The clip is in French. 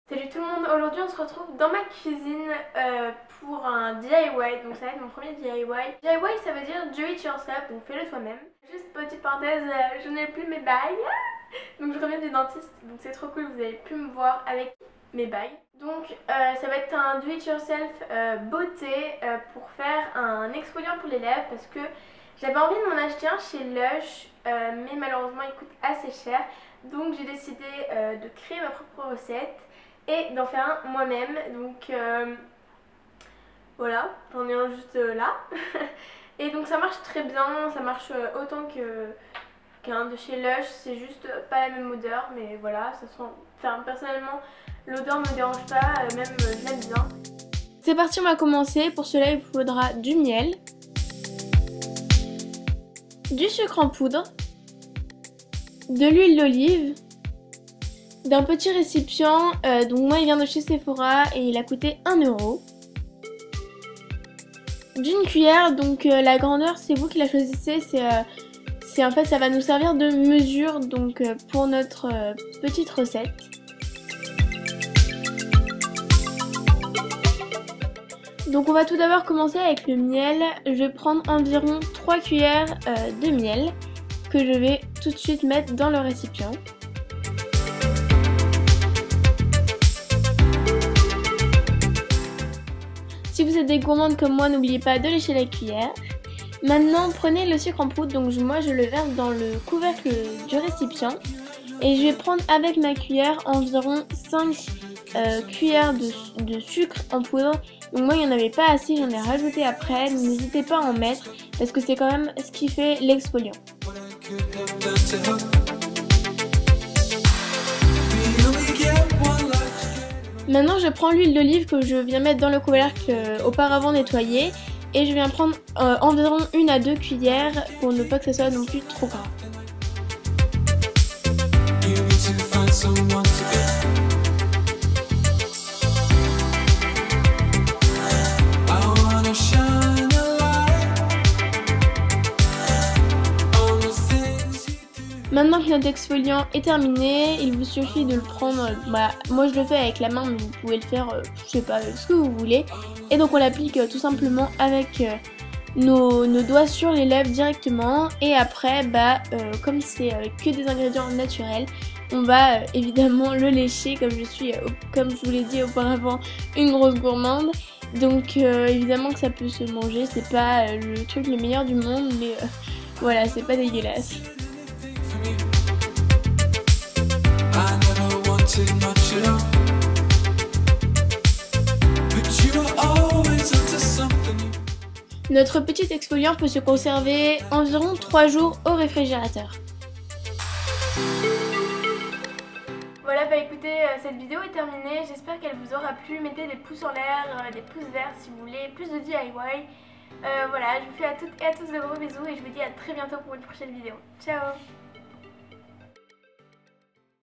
Salut tout le monde, aujourd'hui on se retrouve dans ma cuisine pour un DIY, donc ça va être mon premier DIY. DIY ça veut dire do it yourself, donc fais-le toi-même. Juste petite parenthèse, je n'ai plus mes bagues, donc je reviens du dentiste, donc c'est trop cool, vous avez pu me voir avec mes bagues. Donc ça va être un do it yourself beauté pour faire un exfoliant pour les lèvres parce que j'avais envie de m'en acheter un chez Lush, mais malheureusement il coûte assez cher, donc j'ai décidé de créer ma propre recette et d'en faire un moi-même. Donc voilà, j'en ai un juste là. Et donc ça marche très bien, ça marche autant qu'un de chez Lush, c'est juste pas la même odeur, mais voilà, ça sent. Enfin, personnellement, l'odeur me dérange pas, même j'aime bien. C'est parti, on va commencer. Pour cela, il faudra du miel, du sucre en poudre, de l'huile d'olive, d'un petit récipient, donc moi il vient de chez Sephora et il a coûté 1 €. D'une cuillère, donc la grandeur c'est vous qui la choisissez, c'est en fait ça va nous servir de mesure donc pour notre petite recette. Donc on va tout d'abord commencer avec le miel. Je vais prendre environ 3 cuillères de miel que je vais tout de suite mettre dans le récipient. Si vous êtes des gourmandes comme moi, n'oubliez pas de lécher la cuillère. Maintenant, prenez le sucre en poudre, donc moi je le verse dans le couvercle du récipient. Et je vais prendre avec ma cuillère environ 5 cuillères de sucre en poudre. Donc moi il n'y en avait pas assez, j'en ai rajouté après. N'hésitez pas à en mettre parce que c'est quand même ce qui fait l'exfoliant. Maintenant je prends l'huile d'olive que je viens mettre dans le couvercle auparavant nettoyé et je viens prendre environ 1 à 2 cuillères pour ne pas que ça soit non plus trop gras. Maintenant que notre exfoliant est terminé, il vous suffit de le prendre, moi je le fais avec la main, mais vous pouvez le faire, je sais pas, ce que vous voulez. Et donc on l'applique tout simplement avec nos doigts sur les lèvres directement. Et après, comme c'est que des ingrédients naturels, on va évidemment le lécher comme comme je vous l'ai dit auparavant, une grosse gourmande. Donc évidemment que ça peut se manger, c'est pas le truc le meilleur du monde, mais voilà, c'est pas dégueulasse. Notre petit exfoliant peut se conserver environ 3 jours au réfrigérateur. Voilà, écoutez, cette vidéo est terminée, j'espère qu'elle vous aura plu. Mettez des pouces en l'air, des pouces verts si vous voulez, plus de DIY. Voilà, je vous fais à toutes et à tous de gros bisous et je vous dis à très bientôt pour une prochaine vidéo. Ciao!